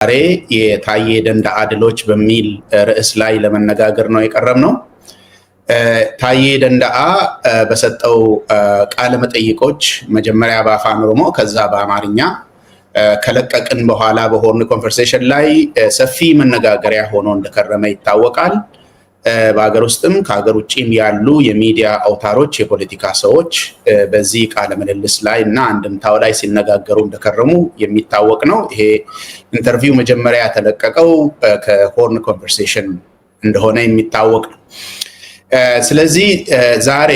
ዛሬ የታዬ ደንደዓ ድሎች በሚል ርዕስ ላይ ለመነጋገር ነው የቀረብነው። ታዬ ደንደዓ በሰጠው ቃለ መጠይቆች መጀመሪያ በአፋን ኦሮሞ ከዛ በአማርኛ ከለቀቅን በኋላ በሆርን ኮንቨርሴሽን ላይ ሰፊ መነጋገሪያ ሆኖ እንደከረመ ይታወቃል። በአገር ውስጥም ከሀገር ውጭም ያሉ የሚዲያ አውታሮች፣ የፖለቲካ ሰዎች በዚህ ቃለ ምልልስ ላይ እና አንድምታው ላይ ሲነጋገሩ እንደከረሙ የሚታወቅ ነው። ይሄ ኢንተርቪው መጀመሪያ የተለቀቀው ከሆርን ኮንቨርሴሽን እንደሆነ የሚታወቅ ነው። ስለዚህ ዛሬ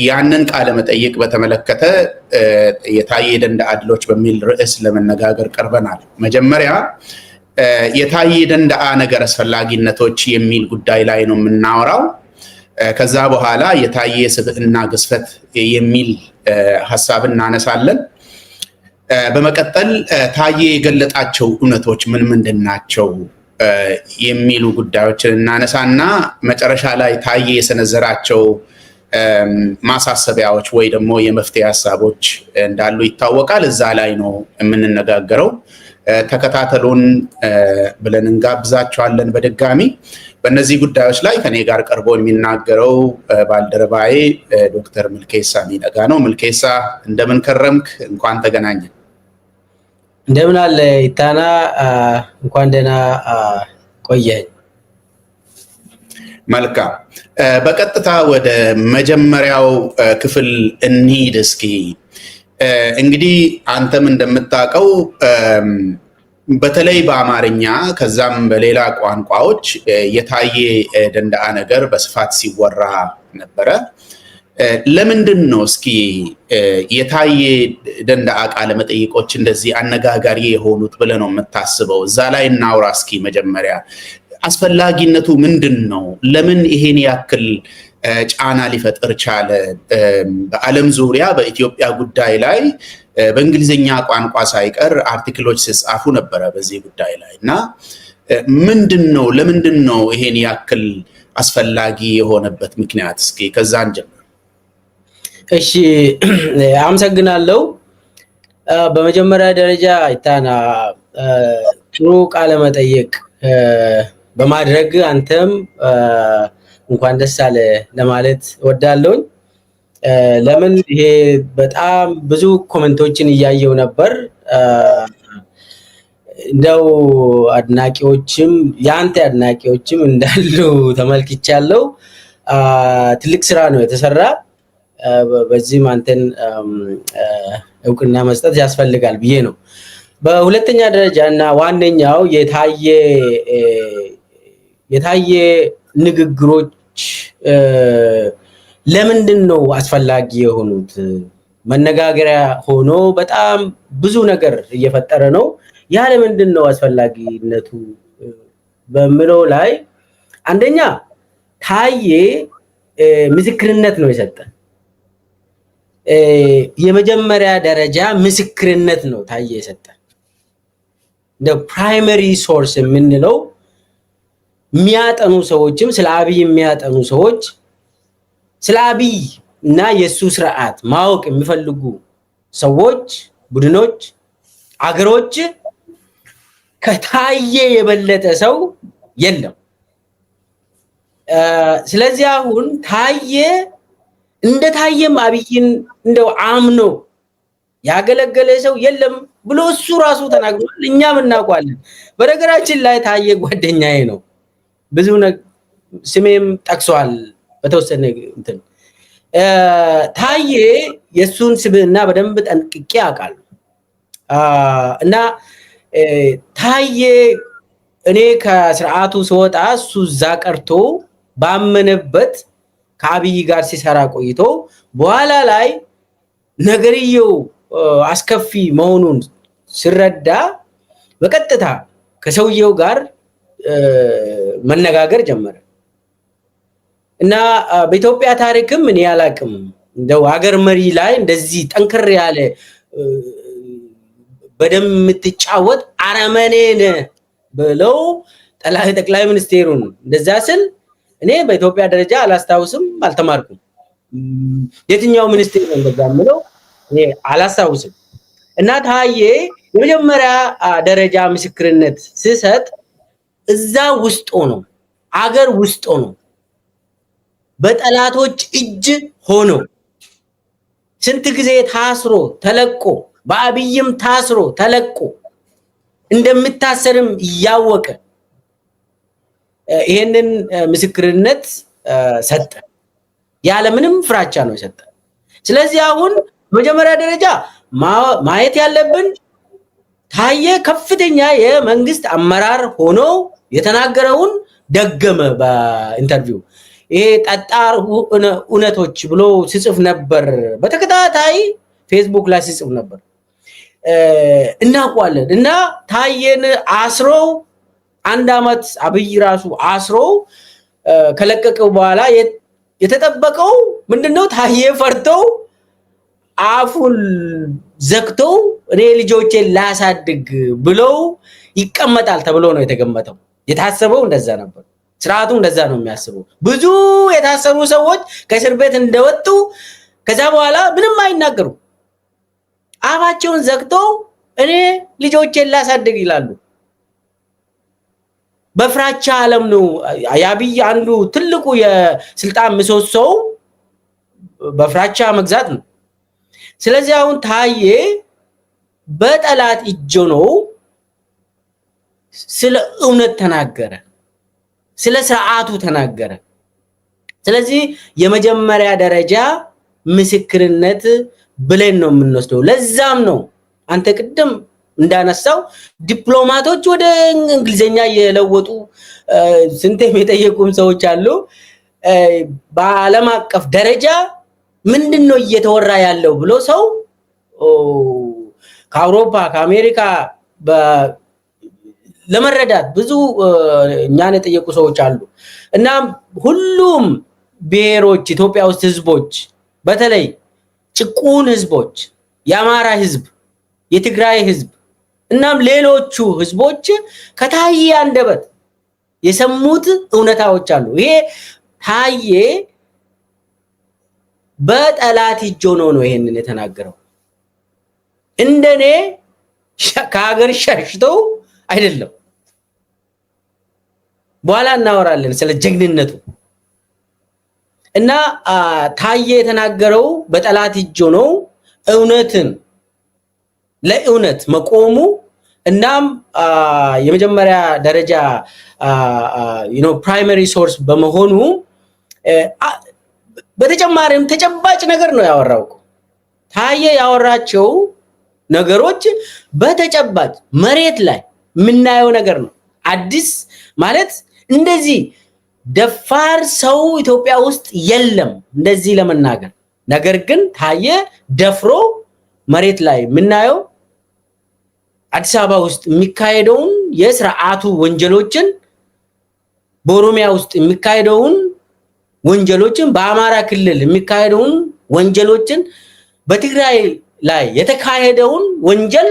ያንን ቃለ መጠይቅ በተመለከተ የታዬ ደንደዓ ድሎች በሚል ርዕስ ለመነጋገር ቀርበናል። መጀመሪያ የታዬ ደንደዓ ነገር አስፈላጊነቶች የሚል ጉዳይ ላይ ነው የምናወራው። ከዛ በኋላ የታዬ ስብዕና ግዝፈት የሚል ሀሳብ እናነሳለን። በመቀጠል ታዬ የገለጣቸው እውነቶች ምንድን ናቸው የሚሉ ጉዳዮችን እናነሳና መጨረሻ ላይ ታዬ የሰነዘራቸው ማሳሰቢያዎች ወይ ደግሞ የመፍትሄ ሀሳቦች እንዳሉ ይታወቃል። እዛ ላይ ነው የምንነጋገረው። ተከታተሉን ብለን እንጋብዛቸዋለን። በድጋሚ በእነዚህ ጉዳዮች ላይ ከኔ ጋር ቀርቦ የሚናገረው ባልደረባዬ ዶክተር ምልኬሳ ሚደጋ ነው። ምልኬሳ እንደምን ከረምክ? እንኳን ተገናኘን። እንደምን አለ ኢታና? እንኳን ደህና ቆየኝ። መልካም። በቀጥታ ወደ መጀመሪያው ክፍል እንሂድ እስኪ። እንግዲህ አንተም እንደምታውቀው በተለይ በአማርኛ ከዛም በሌላ ቋንቋዎች የታዬ ደንደዓ ነገር በስፋት ሲወራ ነበረ። ለምንድን ነው እስኪ የታዬ ደንደዓ ቃለ መጠይቆች እንደዚህ አነጋጋሪ የሆኑት ብለህ ነው የምታስበው? እዛ ላይ እናውራ እስኪ። መጀመሪያ አስፈላጊነቱ ምንድን ነው? ለምን ይሄን ያክል ጫና ሊፈጥር ቻለ? በዓለም ዙሪያ በኢትዮጵያ ጉዳይ ላይ በእንግሊዝኛ ቋንቋ ሳይቀር አርቲክሎች ሲጻፉ ነበረ በዚህ ጉዳይ ላይ እና ምንድን ነው ለምንድን ነው ይሄን ያክል አስፈላጊ የሆነበት ምክንያት? እስኪ ከዛን ጀምር። እሺ፣ አመሰግናለሁ። በመጀመሪያ ደረጃ ኢታና ጥሩ ቃለ መጠይቅ በማድረግ አንተም እንኳን ደስ አለ ለማለት እወዳለሁኝ። ለምን ይሄ በጣም ብዙ ኮሜንቶችን እያየው ነበር። እንደው አድናቂዎችም የአንተ አድናቂዎችም እንዳሉ ተመልክቻለሁ። ትልቅ ስራ ነው የተሰራ። በዚህም አንተን እውቅና መስጠት ያስፈልጋል ብዬ ነው። በሁለተኛ ደረጃ እና ዋነኛው የታዬ ንግግሮች ለምንድን ነው አስፈላጊ የሆኑት? መነጋገሪያ ሆኖ በጣም ብዙ ነገር እየፈጠረ ነው። ያ ለምንድን ነው አስፈላጊነቱ በሚለው ላይ አንደኛ ታዬ ምስክርነት ነው የሰጠን። የመጀመሪያ ደረጃ ምስክርነት ነው ታዬ የሰጠን። ፕራይመሪ ሶርስ የምንለው የሚያጠኑ ሰዎችም ስለ አብይ የሚያጠኑ ሰዎች ስለ አብይ እና የሱ ስርዓት ማወቅ የሚፈልጉ ሰዎች፣ ቡድኖች፣ አገሮች ከታዬ የበለጠ ሰው የለም። ስለዚህ አሁን ታዬ እንደ ታዬም አብይን እንደው አምኖ ያገለገለ ሰው የለም ብሎ እሱ ራሱ ተናግሯል። እኛም እናውቃለን። በነገራችን ላይ ታዬ ጓደኛዬ ነው። ብዙ ስሜም ጠቅሷል። በተወሰነ እንትን ታዬ የሱን ስብዕና በደንብ ጠንቅቄ አውቃለሁ። እና ታዬ እኔ ከስርዓቱ ስወጣ እሱ እዛ ቀርቶ ባመነበት ከአብይ ጋር ሲሰራ ቆይቶ በኋላ ላይ ነገርየው አስከፊ መሆኑን ሲረዳ በቀጥታ ከሰውየው ጋር መነጋገር ጀመረ እና በኢትዮጵያ ታሪክም እኔ አላቅም እንደው ሀገር መሪ ላይ እንደዚህ ጠንከር ያለ በደም የምትጫወት አረመኔን ብለው ጠቅላይ ሚኒስቴሩን እንደዛ ስል እኔ በኢትዮጵያ ደረጃ አላስታውስም፣ አልተማርኩም። የትኛው ሚኒስቴር ነው እንደዛ ምለው እኔ አላስታውስም። እና ታዬ የመጀመሪያ ደረጃ ምስክርነት ሲሰጥ እዛ ውስጥ ሆኖ አገር ውስጥ ሆኖ በጠላቶች እጅ ሆኖ ስንት ጊዜ ታስሮ ተለቆ በአብይም ታስሮ ተለቆ እንደምታሰርም እያወቀ ይሄንን ምስክርነት ሰጠ። ያለ ምንም ፍራቻ ነው የሰጠ። ስለዚህ አሁን መጀመሪያ ደረጃ ማየት ያለብን ታየ ከፍተኛ የመንግስት አመራር ሆኖ የተናገረውን ደገመ በኢንተርቪው። ይሄ ጠጣር እውነቶች ብሎ ሲጽፍ ነበር፣ በተከታታይ ፌስቡክ ላይ ሲጽፍ ነበር። እናውቀዋለን። እና ታየን አስሮ 1 አመት አብይ ራሱ አስሮ ከለቀቀው በኋላ የተጠበቀው ምንድነው? ታየ ፈርተው አፉን ዘግተው እኔ ልጆቼን ላሳድግ ብለው ይቀመጣል ተብሎ ነው የተገመተው። የታሰበው እንደዛ ነበር። ስርዓቱ እንደዛ ነው የሚያስበው። ብዙ የታሰሩ ሰዎች ከእስር ቤት እንደወጡ ከዛ በኋላ ምንም አይናገሩ፣ አፋቸውን ዘግተው እኔ ልጆቼን ላሳድግ ይላሉ። በፍራቻ ዓለም ነው። የአብይ አንዱ ትልቁ የስልጣን ምሰሶው በፍራቻ መግዛት ነው። ስለዚህ አሁን ታየ በጠላት እጅ ነው ስለ እውነት ተናገረ፣ ስለ ስርዓቱ ተናገረ። ስለዚህ የመጀመሪያ ደረጃ ምስክርነት ብለን ነው የምንወስደው። ለዛም ነው አንተ ቅድም እንዳነሳው ዲፕሎማቶች ወደ እንግሊዘኛ የለወጡ ስንቴም የጠየቁም ሰዎች አሉ። በዓለም አቀፍ ደረጃ ምንድነው እየተወራ ያለው ብሎ ሰው ከአውሮፓ ከአሜሪካ ለመረዳት ብዙ እኛን የጠየቁ ሰዎች አሉ። እና ሁሉም ብሔሮች ኢትዮጵያ ውስጥ ህዝቦች፣ በተለይ ጭቁን ህዝቦች፣ የአማራ ህዝብ፣ የትግራይ ህዝብ እናም ሌሎቹ ህዝቦች ከታየ አንደበት የሰሙት እውነታዎች አሉ። ይሄ ታየ በጠላት እጅ ሆኖ ነው ይሄንን የተናገረው። እንደኔ ከሀገር ሸሽተው አይደለም። በኋላ እናወራለን ስለ ጀግንነቱ። እና ታየ የተናገረው በጠላት እጅ ሆኖ እውነትን ለእውነት መቆሙ እናም የመጀመሪያ ደረጃ ፕራይመሪ ሶርስ በመሆኑ በተጨማሪም ተጨባጭ ነገር ነው ያወራው። ታየ ያወራቸው ነገሮች በተጨባጭ መሬት ላይ የምናየው ነገር ነው። አዲስ ማለት እንደዚህ ደፋር ሰው ኢትዮጵያ ውስጥ የለም እንደዚህ ለመናገር። ነገር ግን ታየ ደፍሮ መሬት ላይ የምናየው አዲስ አበባ ውስጥ የሚካሄደውን የስርዓቱ ወንጀሎችን፣ በኦሮሚያ ውስጥ የሚካሄደውን ወንጀሎችን፣ በአማራ ክልል የሚካሄደውን ወንጀሎችን፣ በትግራይ ላይ የተካሄደውን ወንጀል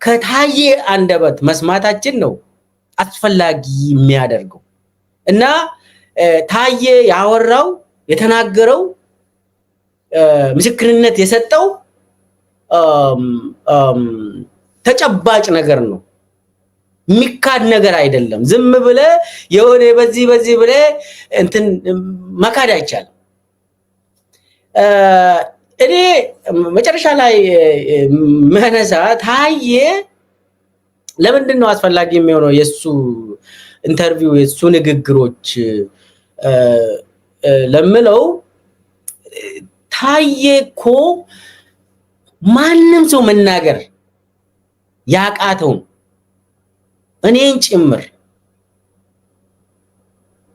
ከታየ አንደበት መስማታችን ነው አስፈላጊ የሚያደርገው። እና ታየ ያወራው የተናገረው ምስክርነት የሰጠው ተጨባጭ ነገር ነው። የሚካድ ነገር አይደለም። ዝም ብለ የሆነ በዚህ ብለ እንትን መካድ አይቻልም። እኔ መጨረሻ ላይ መነሳ ታየ ለምንድን ነው አስፈላጊ የሚሆነው የሱ ኢንተርቪው የሱ ንግግሮች ለምለው ታየ እኮ ማንም ሰው መናገር ያቃተው እኔን ጭምር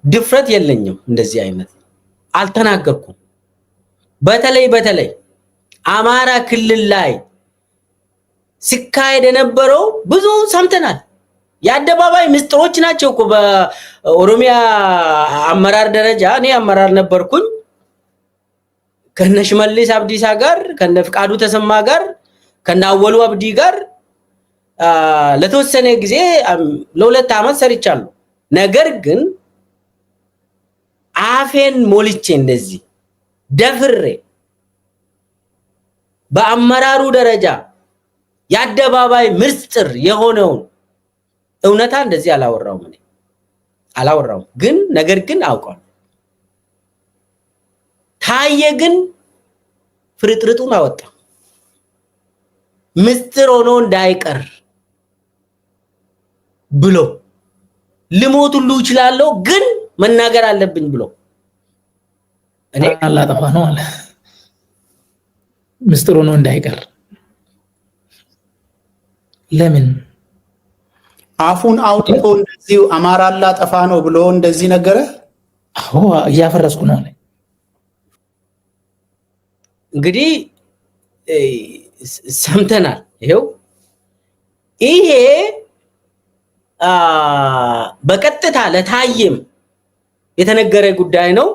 ድፍረት የለኝም፣ እንደዚህ አይነት አልተናገርኩም። በተለይ አማራ ክልል ላይ ሲካሄድ የነበረው ብዙ ሰምተናል። የአደባባይ ምስጢሮች ናቸው እኮ። በኦሮሚያ አመራር ደረጃ እኔ አመራር ነበርኩኝ ከነ ሽመልስ አብዲሳ ጋር ከነ ፍቃዱ ተሰማ ጋር ከነ አወሉ አብዲ ጋር ለተወሰነ ጊዜ ለ2 አመት ሰርቻለሁ። ነገር ግን አፌን ሞልቼ እንደዚህ ደፍሬ በአመራሩ ደረጃ የአደባባይ ምስጢር የሆነውን እውነታ እንደዚህ አላወራውም ግን ነገር ግን አውቀዋል። ታየ ግን ፍርጥርጡን አወጣ። ምስጢር ሆኖ እንዳይቀር ብሎ ልሞት ሁሉ ይችላል ግን መናገር አለብኝ ብሎ እኔ አላጠፋ ነው አለ። ምስጢር ሆኖ እንዳይቀር ለምን አፉን አውጥቶ እንደዚህ አማራ አላጠፋ ነው ብሎ እንደዚህ ነገረ? አዎ እያፈረስኩ ነው አለ። እንግዲህ ሰምተናል። ይሄው ይሄ በቀጥታ ለታየም የተነገረ ጉዳይ ነው።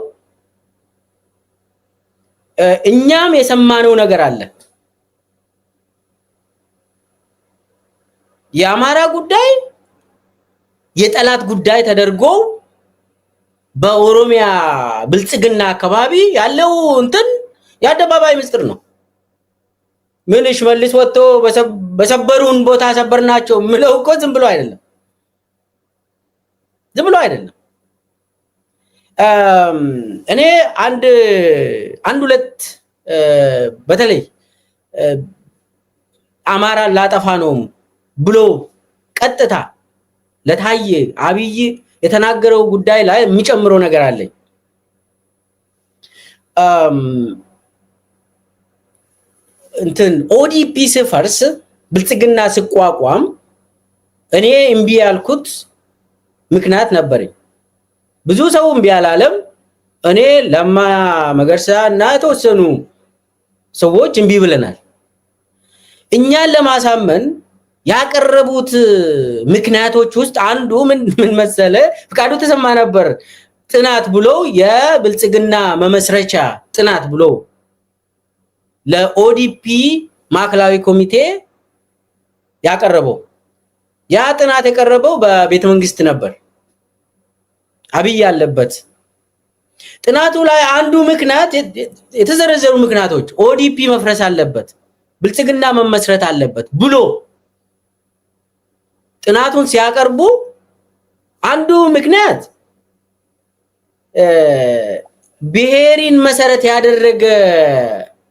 እኛም የሰማነው ነገር አለ። የአማራ ጉዳይ የጠላት ጉዳይ ተደርጎ በኦሮሚያ ብልጽግና አካባቢ ያለው እንትን የአደባባይ ምስጢር ነው። ምን ሽመልስ ወጥቶ በሰበሩን ቦታ ሰበርናቸው ምለው እኮ ዝም ብሎ አይደለም። እኔ አንድ ሁለት በተለይ አማራ ላጠፋ ነው ብሎ ቀጥታ ለታየ አብይ የተናገረው ጉዳይ ላይ የሚጨምረው ነገር አለኝ። እንትን ኦዲፒ ሲፈርስ ብልጽግና ሲቋቋም እኔ እምቢ ያልኩት ምክንያት ነበረኝ። ብዙ ሰው እምቢ አላለም። እኔ ለማ መገርሳ እና የተወሰኑ ሰዎች እምቢ ብለናል። እኛን ለማሳመን ያቀረቡት ምክንያቶች ውስጥ አንዱ ምን መሰለ? ፍቃዱ ተሰማ ነበር ጥናት ብሎ የብልጽግና መመስረቻ ጥናት ብሎ ለኦዲፒ ማዕከላዊ ኮሚቴ ያቀረበው። ያ ጥናት የቀረበው በቤተ መንግስት ነበር፣ አብይ ያለበት። ጥናቱ ላይ አንዱ ምክንያት የተዘረዘሩ ምክንያቶች ኦዲፒ መፍረስ አለበት፣ ብልጽግና መመስረት አለበት ብሎ ጥናቱን ሲያቀርቡ አንዱ ምክንያት ብሔርን መሰረት ያደረገ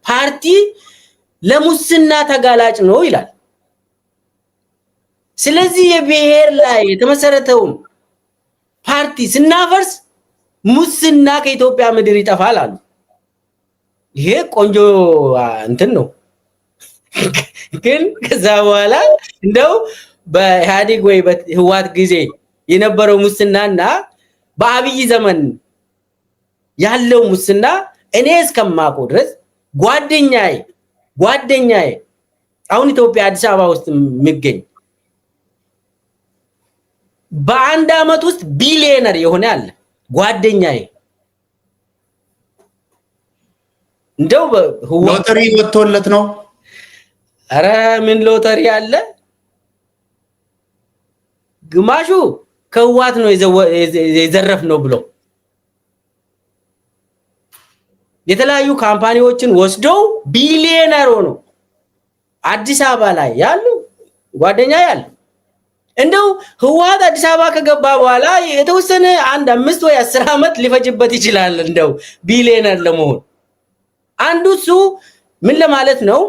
ፓርቲ ለሙስና ተጋላጭ ነው ይላል። ስለዚህ የብሔር ላይ የተመሰረተውን ፓርቲ ስናፈርስ ሙስና ከኢትዮጵያ ምድር ይጠፋል አሉ። ይሄ ቆንጆ እንትን ነው። ግን ከዛ በኋላ እንደው በኢህአዴግ ወይ በህወሓት ጊዜ የነበረው ሙስናና በአብይ ዘመን ያለው ሙስና እኔ እስከማውቀው ድረስ ጓደኛዬ አሁን ኢትዮጵያ አዲስ አበባ ውስጥ የሚገኝ በአንድ አመት ውስጥ ቢሊየነር የሆነ አለ ጓደኛዬ። እንደው ሎተሪ ወጥቶለት ነው። አረ ምን ሎተሪ አለ? ግማሹ ከህወሓት ነው የዘረፍ ነው ብሎ የተለያዩ ካምፓኒዎችን ወስደው ቢሊየነር ሆኖ አዲስ አበባ ላይ ያሉ ጓደኛ ያሉ። እንደው ህወሓት አዲስ አበባ ከገባ በኋላ የተወሰነ 5 ወይ 10 አመት ሊፈጅበት ይችላል እንደው ቢሊየነር ለመሆን። አንዱ እሱ ምን ለማለት ነው?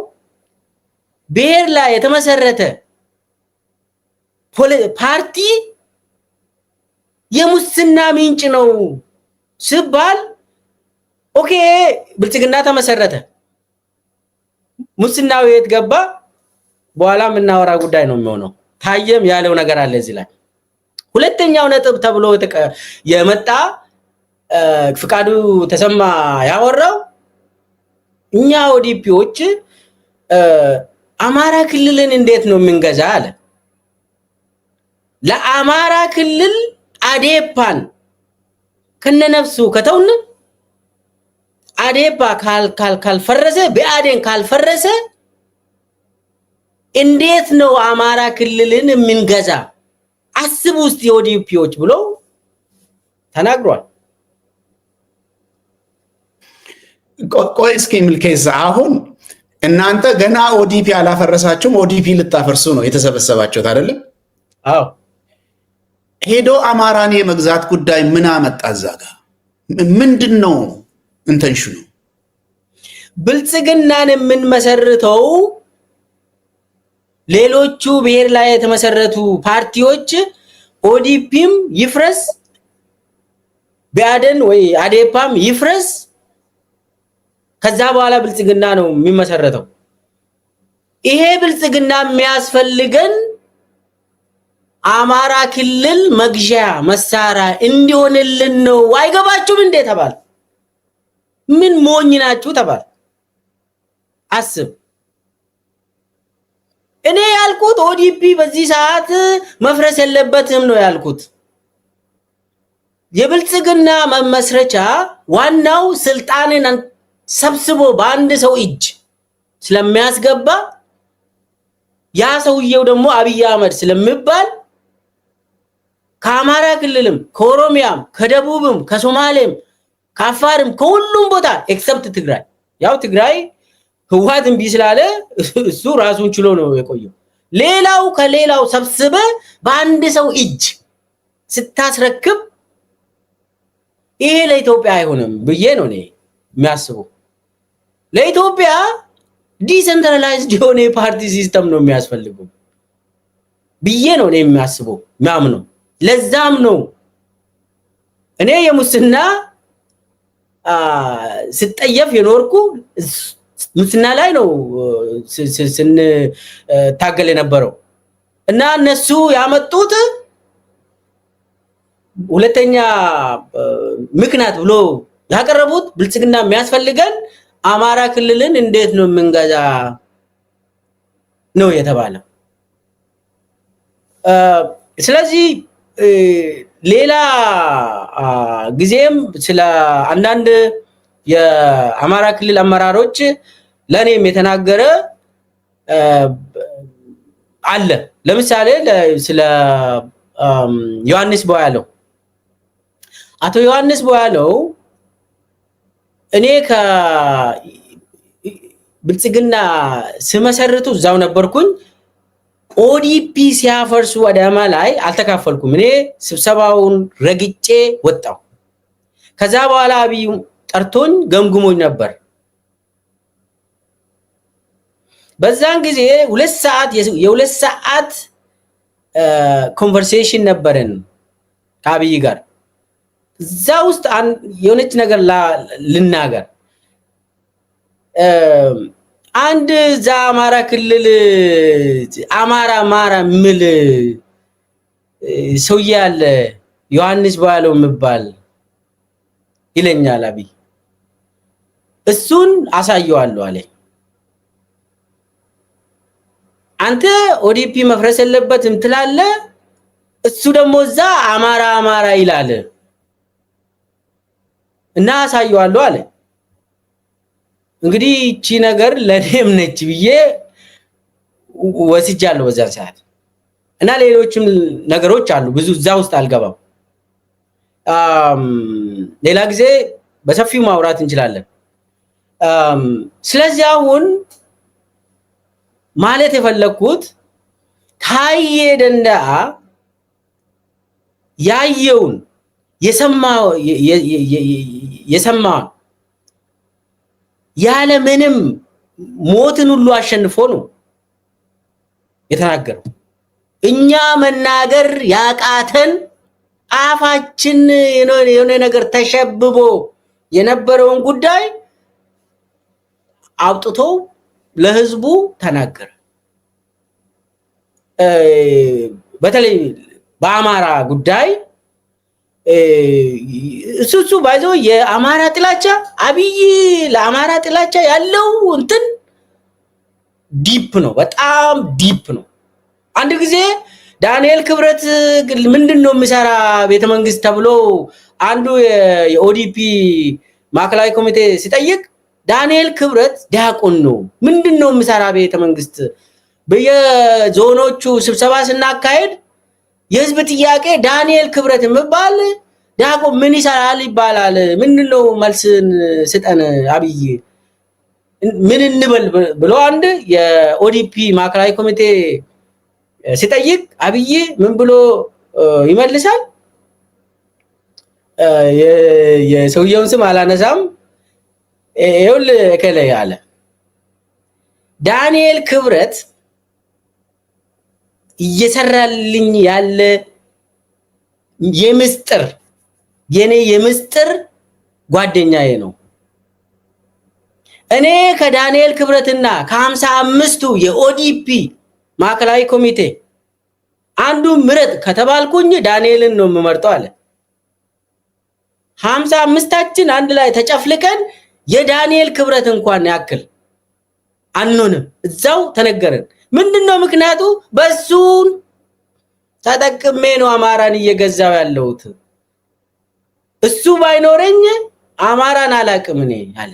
ብሔር ላይ የተመሰረተ ፓርቲ የሙስና ምንጭ ነው ሲባል ኦኬ ብልጽግና ተመሰረተ፣ ሙስናው የት ገባ? በኋላ የምናወራ ጉዳይ ነው የሚሆነው። ታየም ያለው ነገር አለ እዚህ ላይ። ሁለተኛው ነጥብ ተብሎ የመጣ ፍቃዱ ተሰማ ያወራው እኛ ኦዲፒዎች አማራ ክልልን እንዴት ነው የምንገዛ አለ። ለአማራ ክልል አዴፓን ከነነፍሱ ከተውን አዴፓ ካልፈረሰ ብአዴን ካልፈረሰ እንዴት ነው አማራ ክልልን የምንገዛ? አስቡ ውስጥ የኦዲፒዎች ብሎ ተናግሯል። ቆይ እስኪ ምልከዛ አሁን እናንተ ገና ኦዲፒ አላፈረሳችሁም፣ ኦዲፒ ልታፈርሱ ነው የተሰበሰባችሁት አይደለም? አዎ። ሄዶ አማራን የመግዛት ጉዳይ ምን አመጣ? እዛ ጋር ምንድን ነው ኢንተንሽኑ? ብልጽግናን የምንመሰርተው ሌሎቹ ብሔር ላይ የተመሰረቱ ፓርቲዎች ኦዲፒም ይፍረስ ቢያደን ወይ አዴፓም ይፍረስ፣ ከዛ በኋላ ብልጽግና ነው የሚመሰረተው። ይሄ ብልጽግና የሚያስፈልገን አማራ ክልል መግዣ መሳሪያ እንዲሆንልን ነው። አይገባችሁም እንዴ ተባል። ምን ሞኝ ናችሁ ተባል። አስብ። እኔ ያልኩት ኦዲፒ በዚህ ሰዓት መፍረስ የለበትም ነው ያልኩት። የብልጽግና መመስረቻ ዋናው ስልጣንን ሰብስቦ በአንድ ሰው እጅ ስለሚያስገባ ያ ሰውየው ደግሞ አብይ አህመድ ስለሚባል ከአማራ ክልልም ከኦሮሚያም ከደቡብም ከሶማሌም ከአፋርም ከሁሉም ቦታ ኤክሰፕት ትግራይ፣ ያው ትግራይ ህወሓት እምቢ ስላለ እሱ ራሱን ችሎ ነው የቆየው። ሌላው ከሌላው ሰብስበ በአንድ ሰው እጅ ስታስረክብ ይሄ ለኢትዮጵያ አይሆንም ብዬ ነው እኔ የሚያስበው። ለኢትዮጵያ ዲሰንትራላይዝድ የሆነ የፓርቲ ሲስተም ነው የሚያስፈልገው ብዬ ነው እኔ የሚያስበው የሚያምነው። ለዛም ነው እኔ የሙስና ስጠየፍ የኖርኩ ሙስና ላይ ነው ስንታገል የነበረው እና እነሱ ያመጡት ሁለተኛ ምክንያት ብሎ ያቀረቡት ብልጽግና የሚያስፈልገን አማራ ክልልን እንዴት ነው የምንገዛ ነው የተባለው። ስለዚህ ሌላ ጊዜም ስለ አንዳንድ የአማራ ክልል አመራሮች ለኔም የተናገረ አለ። ለምሳሌ ስለ ዮሐንስ ቦያለው አቶ ዮሐንስ ቦያለው እኔ ከብልጽግና ስመሰርቱ እዛው ነበርኩኝ። ኦዲፒ ሲያፈርሱ አዳማ ላይ አልተካፈልኩም። እኔ ስብሰባውን ረግጬ ወጣው። ከዛ በኋላ አብይ ጠርቶኝ ገምግሞኝ ነበር። በዛን ጊዜ 2 ሰዓት የ2 ሰዓት ኮንቨርሴሽን ነበረን ከአብይ ጋር። እዛ ውስጥ የሆነች ነገር ልናገር። አንድ ዛ አማራ ክልል አማራ ምል ሰውዬ አለ ዮሐንስ ቦያለው የሚባል ይለኛል አብይ። እሱን አሳየዋለሁ አለኝ። አንተ ኦዲፒ መፍረስ የለበትም ትላለህ፣ እሱ ደግሞ እዛ አማራ ይላል እና አሳየዋለሁ አለ። እንግዲህ እቺ ነገር ለኔም ነች ብዬ ወስጃለሁ በዛ ሰዓት እና ሌሎችም ነገሮች አሉ። ብዙ እዛ ውስጥ አልገባም። ሌላ ጊዜ በሰፊው ማውራት እንችላለን። ስለዚህ አሁን ማለት የፈለኩት ታዬ ደንደዓ ያየውን የሰማውን ያለ ምንም ሞትን ሁሉ አሸንፎ ነው የተናገረው። እኛ መናገር ያቃተን አፋችን የሆነ ነገር ተሸብቦ የነበረውን ጉዳይ አውጥቶ ለህዝቡ ተናገረ። በተለይ በአማራ ጉዳይ እሱ ባይዞ የአማራ ጥላቻ አብይ ለአማራ ጥላቻ ያለው እንትን ዲፕ ነው፣ በጣም ዲፕ ነው። አንድ ጊዜ ዳንኤል ክብረት ምንድነው የሚሰራ ቤተመንግስት ተብሎ አንዱ የኦዲፒ ማዕከላዊ ኮሚቴ ሲጠይቅ ዳንኤል ክብረት ዲያቆን ነው፣ ምንድነው የሚሰራ ቤተመንግስት? በየዞኖቹ ስብሰባ ስናካሄድ የህዝብ ጥያቄ ዳንኤል ክብረት የሚባል ዲያቆን ምን ይሰራል ይባላል። ምንድነው መልስን ስጠን አብይ ምን እንበል ብሎ አንድ የኦዲፒ ማዕከላዊ ኮሚቴ ሲጠይቅ አብይ ምን ብሎ ይመልሳል? የሰውየውን ስም አላነሳም። ይሁን እከለ ያለ ዳንኤል ክብረት እየሰራልኝ ያለ የኔ የምስጥር ጓደኛዬ ነው። እኔ ከዳንኤል ክብረትና ከ55ቱ የኦዲፒ ማዕከላዊ ኮሚቴ አንዱ ምረጥ ከተባልኩኝ ዳንኤልን ነው የምመርጠው አለ። 55ታችን አንድ ላይ ተጨፍልቀን የዳንኤል ክብረት እንኳን ያክል አንሆንም። እዛው ተነገረን። ምንድነው ምክንያቱ? በሱን ተጠቅሜ ነው አማራን እየገዛው ያለሁት። እሱ ባይኖረኝ አማራን አላቅም እኔ አለ።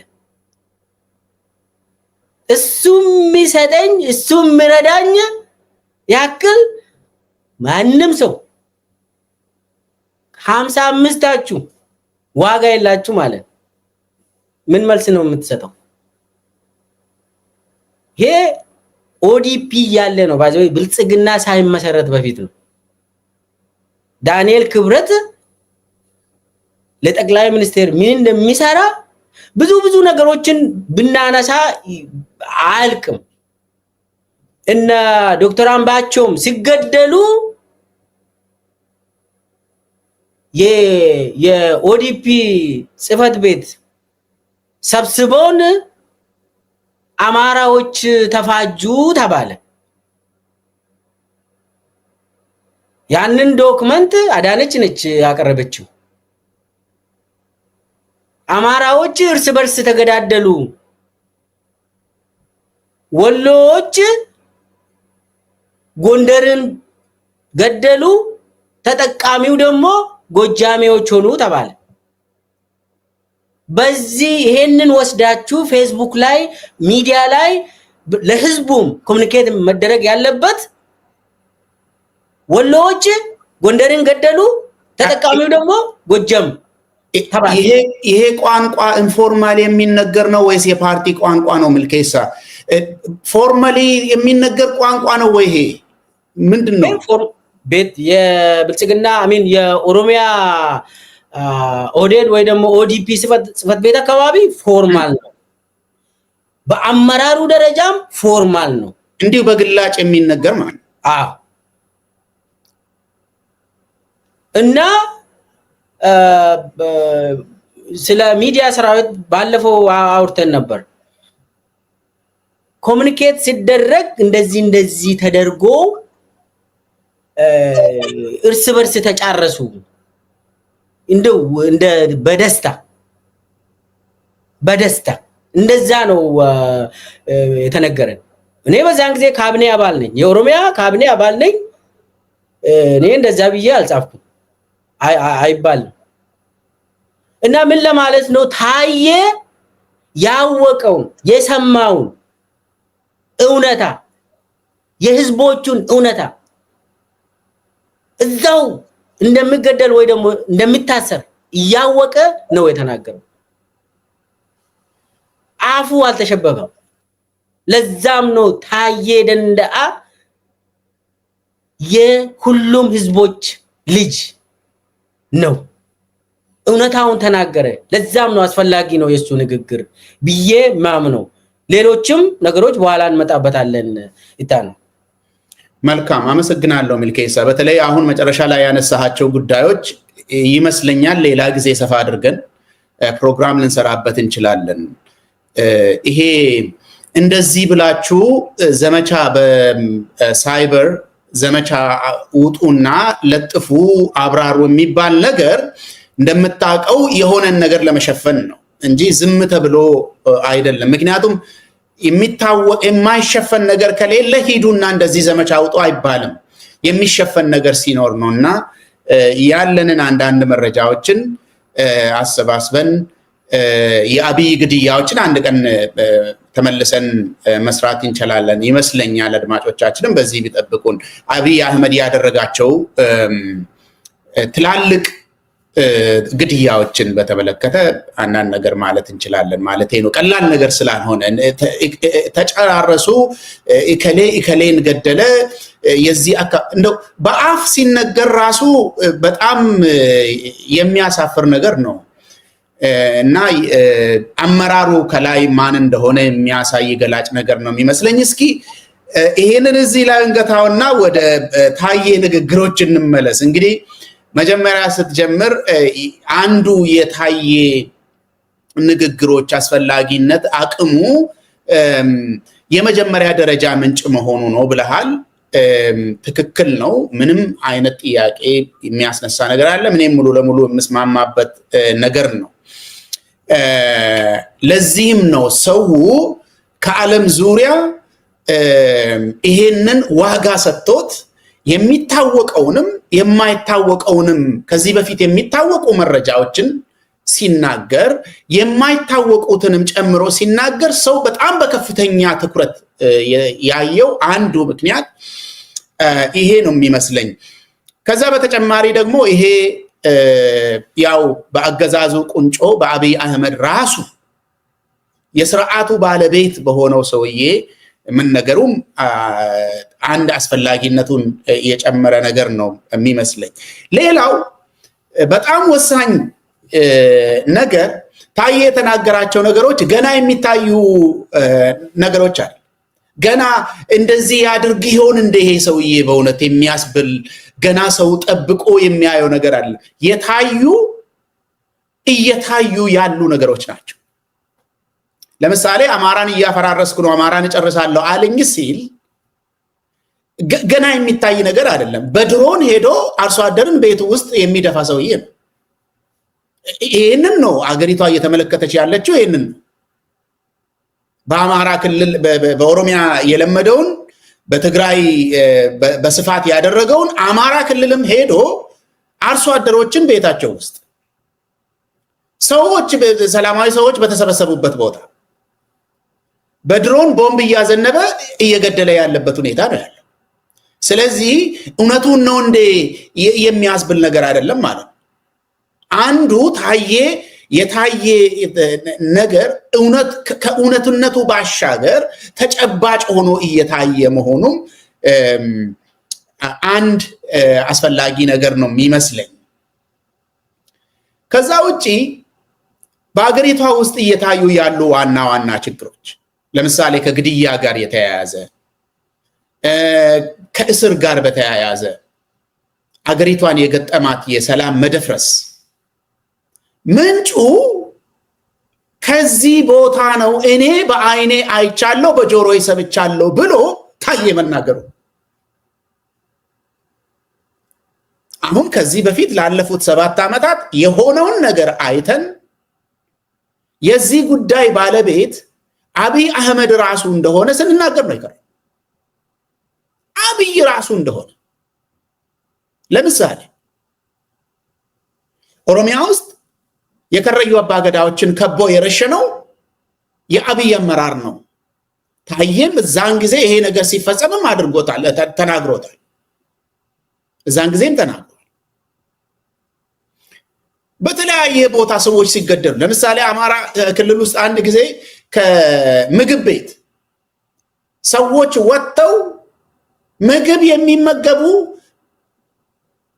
እሱ የሚሰጠኝ እሱ የሚረዳኝ ያክል ማንም ሰው 55ታችሁ ዋጋ የላችሁ ማለት ምን መልስ ነው የምትሰጠው? ይሄ ኦዲፒ ያለ ነው ባይዘው ብልጽግና ሳይመሰረት በፊት ነው። ዳንኤል ክብረት ለጠቅላይ ሚኒስቴር ምን እንደሚሰራ ብዙ ነገሮችን ብናነሳ አልቅም። እና ዶክተር አምባቸውም ሲገደሉ የኦዲፒ ጽህፈት ቤት ሰብስቦን አማራዎች ተፋጁ ተባለ። ያንን ዶክመንት አዳነች ነች ያቀረበችው። አማራዎች እርስ በርስ ተገዳደሉ፣ ወሎዎች ጎንደርን ገደሉ፣ ተጠቃሚው ደግሞ ጎጃሜዎች ሆኑ ተባለ። በዚህ ይሄንን ወስዳችሁ ፌስቡክ ላይ ሚዲያ ላይ ለህዝቡም ኮሙኒኬት መደረግ ያለበት ወሎዎች ጎንደርን ገደሉ፣ ተጠቃሚው ደግሞ ጎጃም ተባለ። ይሄ ቋንቋ ኢንፎርማሊ የሚነገር ነው ወይስ የፓርቲ ቋንቋ ነው? ምልኬሳ ፎርማሊ የሚነገር ቋንቋ ነው ወይ? ይሄ ምንድነው? ቤት የብልጽግና አሚን የኦሮሚያ ኦዴድ ወይ ደግሞ ኦዲፒ ጽፈት ቤት አካባቢ ፎርማል ነው። በአመራሩ ደረጃም ፎርማል ነው። እንዲሁ በግላጭ የሚነገር ማለት ነው። አዎ። እና ስለ ሚዲያ ሰራዊት ባለፈው አውርተን ነበር። ኮሙኒኬት ሲደረግ እንደዚህ ተደርጎ እርስ በርስ ተጫረሱ እንደ በደስታ እንደዛ ነው የተነገረን። እኔ በዛን ጊዜ ካቢኔ አባል ነኝ፣ የኦሮሚያ ካቢኔ አባል ነኝ። እኔ እንደዛ ብዬ አልጻፍኩም አይባልም። እና ምን ለማለት ነው? ታየ ያወቀውን የሰማውን እውነታ የህዝቦቹን እውነታ እዛው እንደሚገደል ወይ ደግሞ እንደሚታሰር እያወቀ ነው የተናገረው። አፉ አልተሸበበም። ለዛም ነው ታየ ደንደአ የሁሉም ህዝቦች ልጅ ነው። እውነታውን ተናገረ። ለዛም ነው አስፈላጊ ነው የሱ ንግግር ብዬ ማምነው። ሌሎችም ነገሮች በኋላ እንመጣበታለን። ይታነ መልካም አመሰግናለሁ ሚልኬሳ። በተለይ አሁን መጨረሻ ላይ ያነሳሃቸው ጉዳዮች ይመስለኛል ሌላ ጊዜ ሰፋ አድርገን ፕሮግራም ልንሰራበት እንችላለን። ይሄ እንደዚህ ብላችሁ ዘመቻ በሳይበር ዘመቻ ውጡና ለጥፉ አብራሩ የሚባል ነገር እንደምታውቀው የሆነን ነገር ለመሸፈን ነው እንጂ ዝም ተብሎ አይደለም። ምክንያቱም የሚታወቅ የማይሸፈን ነገር ከሌለ ሂዱና እንደዚህ ዘመቻ ውጡ አይባልም። የሚሸፈን ነገር ሲኖር ነውና ያለንን አንዳንድ መረጃዎችን አሰባስበን የአብይ ግድያዎችን አንድ ቀን ተመልሰን መስራት እንችላለን ይመስለኛል። አድማጮቻችንም በዚህ ቢጠብቁን። አብይ አህመድ ያደረጋቸው ትላልቅ ግድያዎችን በተመለከተ አንዳንድ ነገር ማለት እንችላለን ማለት ነው። ቀላል ነገር ስላልሆነ ተጨራረሱ እከሌን ገደለ የዚህ እንደው በአፍ ሲነገር ራሱ በጣም የሚያሳፍር ነገር ነው እና አመራሩ ከላይ ማን እንደሆነ የሚያሳይ ገላጭ ነገር ነው የሚመስለኝ። እስኪ ይሄንን እዚህ ላይ እንገታውና ወደ ታዬ ንግግሮች እንመለስ። እንግዲህ መጀመሪያ ስትጀምር አንዱ የታዬ ንግግሮች አስፈላጊነት አቅሙ የመጀመሪያ ደረጃ ምንጭ መሆኑ ነው ብለሃል። ትክክል ነው። ምንም አይነት ጥያቄ የሚያስነሳ ነገር አለ? ምንም ሙሉ ለሙሉ የምስማማበት ነገር ነው። ለዚህም ነው ሰው ከዓለም ዙሪያ ይሄንን ዋጋ ሰጥቶት የሚታወቀውንም የማይታወቀውንም ከዚህ በፊት የሚታወቁ መረጃዎችን ሲናገር የማይታወቁትንም ጨምሮ ሲናገር ሰው በጣም በከፍተኛ ትኩረት ያየው አንዱ ምክንያት ይሄ ነው የሚመስለኝ። ከዛ በተጨማሪ ደግሞ ይሄ ያው በአገዛዙ ቁንጮ በአብይ አህመድ ራሱ የስርዓቱ ባለቤት በሆነው ሰውዬ ምን ነገሩም አንድ አስፈላጊነቱን የጨመረ ነገር ነው የሚመስለኝ። ሌላው በጣም ወሳኝ ነገር ታዬ የተናገራቸው ነገሮች ገና የሚታዩ ነገሮች አሉ። ገና እንደዚህ ያድርግ ይሆን እንደ ይሄ ሰውዬ በእውነት የሚያስብል ገና ሰው ጠብቆ የሚያየው ነገር አለ። እየታዩ ያሉ ነገሮች ናቸው። ለምሳሌ አማራን እያፈራረስኩ ነው፣ አማራን እጨርሳለሁ አለኝ ሲል ገና የሚታይ ነገር አይደለም። በድሮን ሄዶ አርሶ አደርን ቤቱ ውስጥ የሚደፋ ሰውዬ ነው። ይህንን ነው አገሪቷ እየተመለከተች ያለችው። ይህንን በአማራ ክልል በኦሮሚያ የለመደውን በትግራይ በስፋት ያደረገውን አማራ ክልልም ሄዶ አርሶ አደሮችን ቤታቸው ውስጥ ሰዎች ሰላማዊ ሰዎች በተሰበሰቡበት ቦታ በድሮን ቦምብ እያዘነበ እየገደለ ያለበት ሁኔታ ነው ያለው። ስለዚህ እውነቱን ነው እንደ የሚያስብል ነገር አይደለም ማለት ነው። አንዱ የታየ ነገር ከእውነትነቱ ባሻገር ተጨባጭ ሆኖ እየታየ መሆኑም አንድ አስፈላጊ ነገር ነው የሚመስለኝ። ከዛ ውጪ በአገሪቷ ውስጥ እየታዩ ያሉ ዋና ዋና ችግሮች ለምሳሌ ከግድያ ጋር የተያያዘ ከእስር ጋር በተያያዘ አገሪቷን የገጠማት የሰላም መደፍረስ ምንጩ ከዚህ ቦታ ነው፣ እኔ በአይኔ አይቻለሁ፣ በጆሮዬ ሰምቻለሁ ብሎ ታዬ መናገሩ። አሁን ከዚህ በፊት ላለፉት 7 ዓመታት የሆነውን ነገር አይተን የዚህ ጉዳይ ባለቤት አብይ አህመድ ራሱ እንደሆነ ስንናገር ነው ይቀር። አብይ ራሱ እንደሆነ ለምሳሌ ኦሮሚያ ውስጥ የከረዩ አባገዳዎችን ከቦ የረሸነው የአብይ አመራር ነው። ታዬም እዛን ጊዜ ይሄ ነገር ሲፈጸምም አድርጎታል፣ ተናግሮታል። እዛን ጊዜም ተናግሯል። በተለያየ ቦታ ሰዎች ሲገደሉ ለምሳሌ አማራ ክልል ውስጥ አንድ ጊዜ ከምግብ ቤት ሰዎች ወጥተው ምግብ የሚመገቡ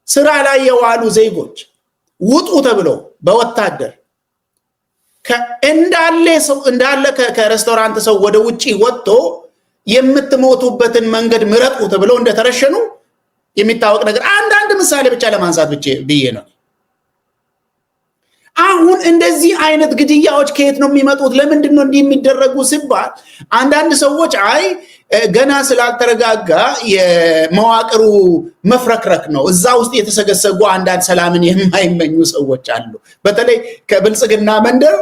ስራ ላይ የዋሉ ዜጎች ውጡ ተብሎ በወታደር እንዳለ ከሬስቶራንት ሰው ወደ ውጪ ወጥቶ የምትሞቱበትን መንገድ ምረጡ ተብሎ እንደተረሸኑ የሚታወቅ ነገር አንዳንድ ምሳሌ ብቻ ለማንሳት ብዬ ነው። አሁን እንደዚህ አይነት ግድያዎች ከየት ነው የሚመጡት? ለምንድን ነው እንዲህ የሚደረጉ ሲባል አንዳንድ ሰዎች አይ ገና ስላልተረጋጋ የመዋቅሩ መፍረክረክ ነው፣ እዛ ውስጥ የተሰገሰጉ አንዳንድ ሰላምን የማይመኙ ሰዎች አሉ። በተለይ ከብልጽግና መንደር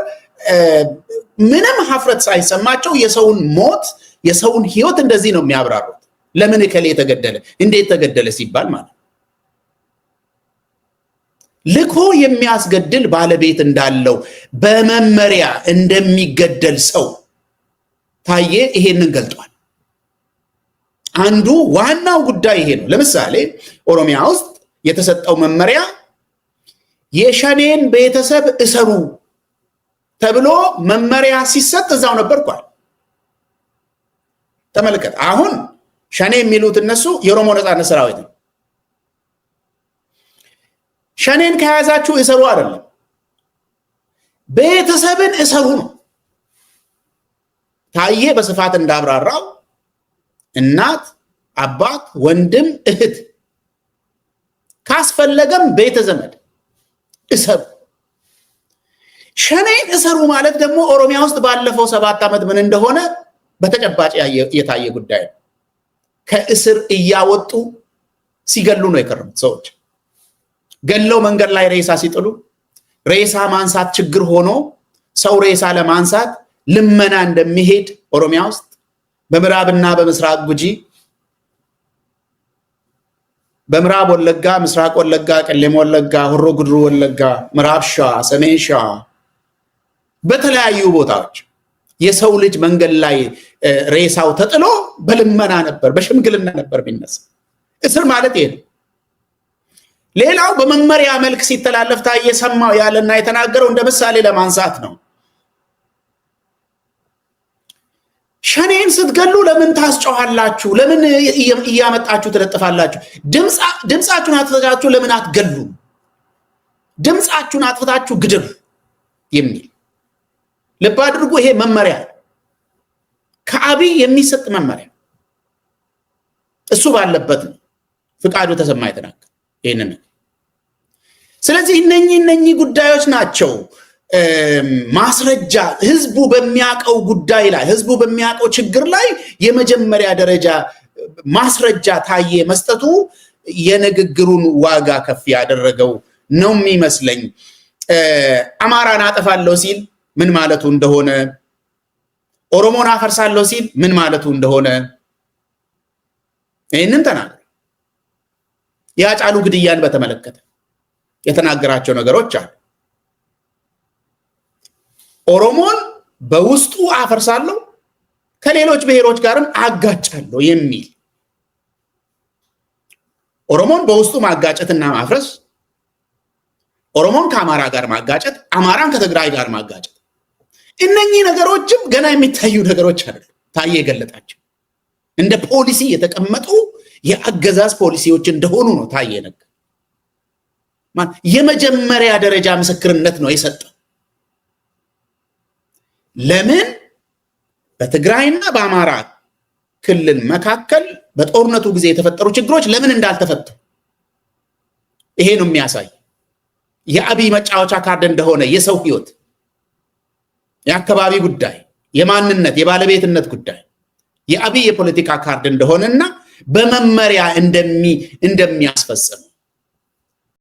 ምንም ሀፍረት ሳይሰማቸው የሰውን ሞት የሰውን ህይወት እንደዚህ ነው የሚያብራሩት። ለምን እከሌ ተገደለ እንዴት ተገደለ ሲባል ማለት ልኮ የሚያስገድል ባለቤት እንዳለው በመመሪያ እንደሚገደል ሰው ታዬ ይሄንን ገልጧል። አንዱ ዋናው ጉዳይ ይሄ ነው። ለምሳሌ ኦሮሚያ ውስጥ የተሰጠው መመሪያ የሸኔን ቤተሰብ እሰሩ ተብሎ መመሪያ ሲሰጥ እዛው ነበርኳል። ተመልከት። አሁን ሸኔ የሚሉት እነሱ የኦሮሞ ነጻነት ሰራዊት ነው። ሸኔን ከያዛችሁ እሰሩ አይደለም፣ ቤተሰብን እሰሩ ነው። ታዬ በስፋት እንዳብራራው እናት፣ አባት፣ ወንድም፣ እህት ካስፈለገም ቤተ ዘመድ እሰሩ። ሸኔን እሰሩ ማለት ደግሞ ኦሮሚያ ውስጥ ባለፈው 7 ዓመት ምን እንደሆነ በተጨባጭ የታየ ጉዳይ ነው። ከእስር እያወጡ ሲገሉ ነው የከረሙት። ሰዎች ገለው መንገድ ላይ ሬሳ ሲጥሉ፣ ሬሳ ማንሳት ችግር ሆኖ ሰው ሬሳ ለማንሳት ልመና እንደሚሄድ ኦሮሚያ ውስጥ በምዕራብና በምስራቅ ጉጂ፣ በምዕራብ ወለጋ፣ ምስራቅ ወለጋ፣ ቀሌም ወለጋ፣ ሆሮ ጉድሩ ወለጋ፣ ምዕራብ ሸዋ፣ ሰሜን ሸዋ በተለያዩ ቦታዎች የሰው ልጅ መንገድ ላይ ሬሳው ተጥሎ በልመና ነበር፣ በሽምግልና ነበር ቢነሳ። እስር ማለት ይሄ ነው። ሌላው በመመሪያ መልክ ሲተላለፍ ታዬ ሰማው ያለና የተናገረው እንደ ምሳሌ ለማንሳት ነው። ሸኔን ስትገሉ ለምን ታስጨዋላችሁ? ለምን እያመጣችሁ ትለጥፋላችሁ? ድምፃችሁን አጥፍታችሁ ለምን አትገሉ? ድምፃችሁን አጥፍታችሁ ግድሉ የሚል ልብ አድርጉ። ይሄ መመሪያ ከአብይ የሚሰጥ መመሪያ እሱ ባለበት ነው ፍቃዱ ተሰማ የተናገረ ይሄንን። ስለዚህ እነኚህ ጉዳዮች ናቸው ማስረጃ ህዝቡ በሚያቀው ጉዳይ ላይ ህዝቡ በሚያቀው ችግር ላይ የመጀመሪያ ደረጃ ማስረጃ ታዬ መስጠቱ የንግግሩን ዋጋ ከፍ ያደረገው ነው የሚመስለኝ። አማራን አጠፋለሁ ሲል ምን ማለቱ እንደሆነ፣ ኦሮሞን አፈርሳለሁ ሲል ምን ማለቱ እንደሆነ ይህንን ተናገረ። የሃጫሉ ግድያን በተመለከተ የተናገራቸው ነገሮች አሉ። ኦሮሞን በውስጡ አፈርሳለሁ ከሌሎች ብሔሮች ጋርም አጋጫለሁ የሚል ኦሮሞን በውስጡ ማጋጨትና ማፍረስ፣ ኦሮሞን ከአማራ ጋር ማጋጨት፣ አማራን ከትግራይ ጋር ማጋጨት፣ እነኚህ ነገሮችም ገና የሚታዩ ነገሮች አይደሉም። ታዬ የገለጣቸው እንደ ፖሊሲ የተቀመጡ የአገዛዝ ፖሊሲዎች እንደሆኑ ነው ታዬ ነገር የመጀመሪያ ደረጃ ምስክርነት ነው የሰጠው። ለምን በትግራይና በአማራ ክልል መካከል በጦርነቱ ጊዜ የተፈጠሩ ችግሮች ለምን እንዳልተፈቱ ይሄ ነው የሚያሳይ። የአብይ መጫወቻ ካርድ እንደሆነ የሰው ህይወት፣ የአካባቢ ጉዳይ፣ የማንነት የባለቤትነት ጉዳይ የአብይ የፖለቲካ ካርድ እንደሆነና በመመሪያ እንደሚያስፈጽም